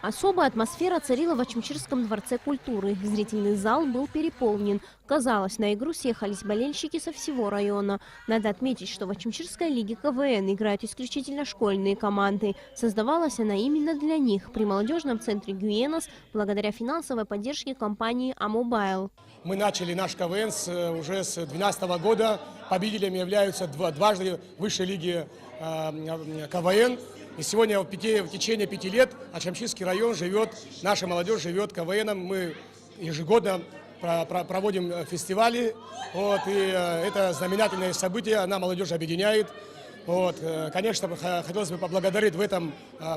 Особая атмосфера царила в Ачимчирском дворце культуры. Зрительный зал был переполнен. Казалось, на игру съехались болельщики со всего района. Надо отметить, что в Ачимчирской лиге КВН играют исключительно школьные команды. Создавалась она именно для них при молодежном центре Гюенос благодаря финансовой поддержке компании Амобайл. Мы начали наш КВН уже с 2012 года. Победителями являются дважды высшей лиги КВН. И сегодня в течение 5 лет Ачимчирский район живет, наша молодежь живет КВНом. Мы ежегодно проводим фестивали. И это знаменательное событие, она молодежь объединяет. Конечно, хотелось бы поблагодарить в этом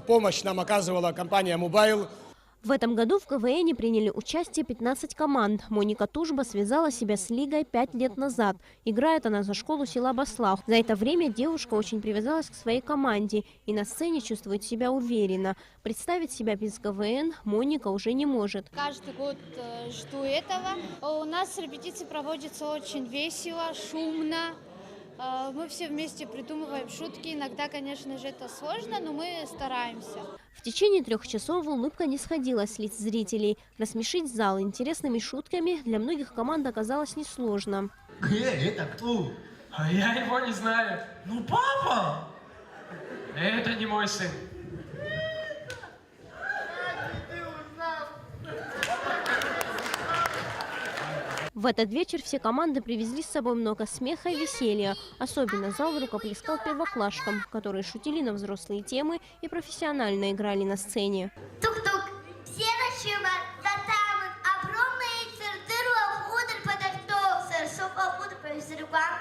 помощь нам оказывала компания Mobile. В этом году в КВН приняли участие 15 команд. Моника Тужба связала себя с лигой 5 лет назад. Играет она за школу села Баслав. За это время девушка очень привязалась к своей команде и на сцене чувствует себя уверенно. Представить себя без КВН Моника уже не может. Каждый год жду этого. У нас репетиции проводятся очень весело, шумно. Мы все вместе придумываем шутки. Иногда, конечно же, это сложно, но мы стараемся. В течение 3 часов улыбка не сходила с лиц зрителей. Рассмешить зал интересными шутками для многих команд оказалось несложно. Это кто? А я его не знаю. Ну, папа! Это не мой сын. В этот вечер все команды привезли с собой много смеха и веселья. Особенно зал рукоплескал первоклашкам, которые шутили на взрослые темы и профессионально играли на сцене. Тук-тук, все ночевают, затамут, огромные цердыру входят подождался, шоп-опуд повезрюгам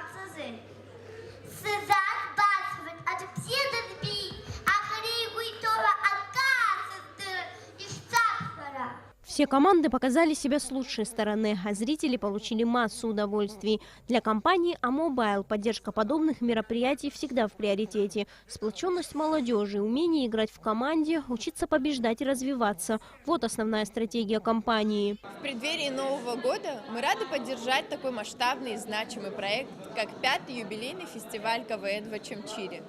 Сызат басывает, а ты все дозби, а хригу и тора отказывает, и штаб-пора. Все команды показали себя с лучшей стороны, а зрители получили массу удовольствий. Для компании Амобайл поддержка подобных мероприятий всегда в приоритете. Сплоченность молодежи, умение играть в команде, учиться побеждать и развиваться – вот основная стратегия компании. В преддверии Нового года мы рады поддержать такой масштабный и значимый проект, как 5-й юбилейный фестиваль КВН в Ачимчире.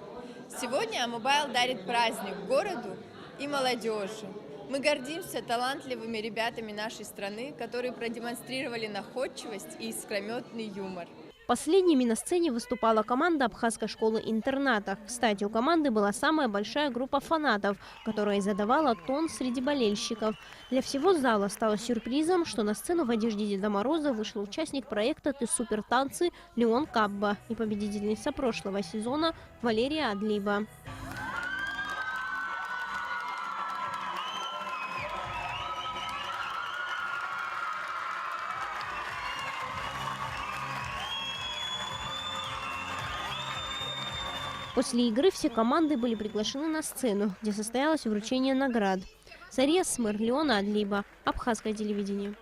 Сегодня Амобайл дарит праздник городу и молодежи. Мы гордимся талантливыми ребятами нашей страны, которые продемонстрировали находчивость и искрометный юмор. Последними на сцене выступала команда абхазской школы-интерната. Кстати, у команды была самая большая группа фанатов, которая задавала тон среди болельщиков. Для всего зала стало сюрпризом, что на сцену в одежде Деда Мороза вышел участник проекта «Ты супер танцы» Леон Кабба и победительница прошлого сезона Валерия Адлиба. После игры все команды были приглашены на сцену, где состоялось вручение наград. Сария Смыр, Леон Адлиба, Абхазское телевидение.